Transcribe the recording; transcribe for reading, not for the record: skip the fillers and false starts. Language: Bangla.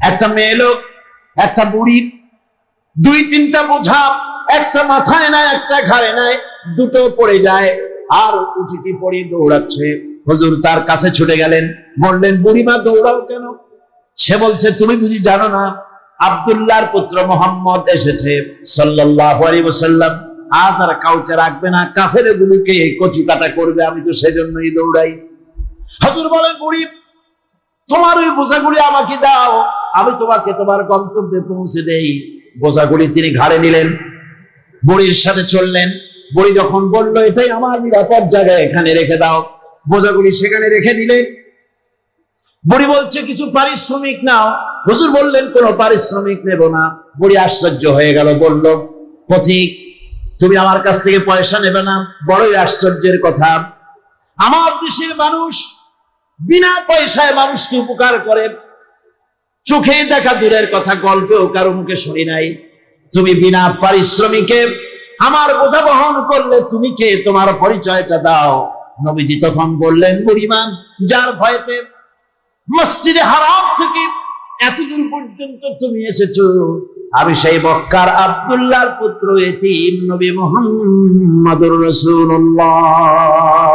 একটা মেয়ে লোক, একটা বুড়ি, দুই তিনটা বোঝা, একটা মাথায় নাই, একটা ঘাড়ে নাই, দুটো পড়ে যায় আর উঠিটি পড়ে দৌড়াচ্ছে। হুজুর তার কাছে ছুটে গেলেন, বললেন বুড়িমা দৌড়াও কেন? সে বলছে তুমি বুঝি জানো না আব্দুল্লাহর পুত্র মুহাম্মদ এসেছে সাল্লাল্লাহু আলাইহি ওয়াসাল্লাম, আজ আর কাউকে রাখবে না, কাফেরগুলোকে কচু কাটা করবে, আমি তো সেজন্যই দৌড়াই। হুজুর বলেন বুড়ি তোমার ওই বোঝাগুলি আমাকে দাও, আমি তোমাকে তোমার গন্তব্যে পৌঁছে দেই। বোঝাগুলি তিনি ঘাড়ে নিলেন, বুড়ির সাথে চললেন। বুড়ি যখন বললো এটাই আমার নিরাপদ জায়গায়, এখানে রেখে দাও, বোঝাগুলি সেখানে রেখে দিলেন। বুড়ি বলছে কিছু পারিশ্রমিক নাও। হুজুর বললেন কোনো পারিশ্রমিক নেব না। বুড়ি আশ্চর্য হয়ে গেল, বলল পথিক তুমি আমার কাছ থেকে পয়সা নেবে না? বড়ই আশ্চর্যের কথা, আমার দেশের মানুষ বিনা পয়সায় মানুষকে উপকার করে, চোখে দেখা দূরের কথা, গল্পেও কারো মুখে শুনি নাই। তুমি বিনা পারিশ্রমিকে আমার বোঝা বহন করলে, তুমি কে, তোমার পরিচয়টা দাও। নবীজি তখন বললেন বুড়িমা যার ভয়েতে মসজিদে হারাম থেকে এতদূর পর্যন্ত তুমি এসেছো, আমি সেই মক্কার আব্দুল্লাহর পুত্র এতিম নবী মুহাম্মদুর রাসূলুল্লাহ।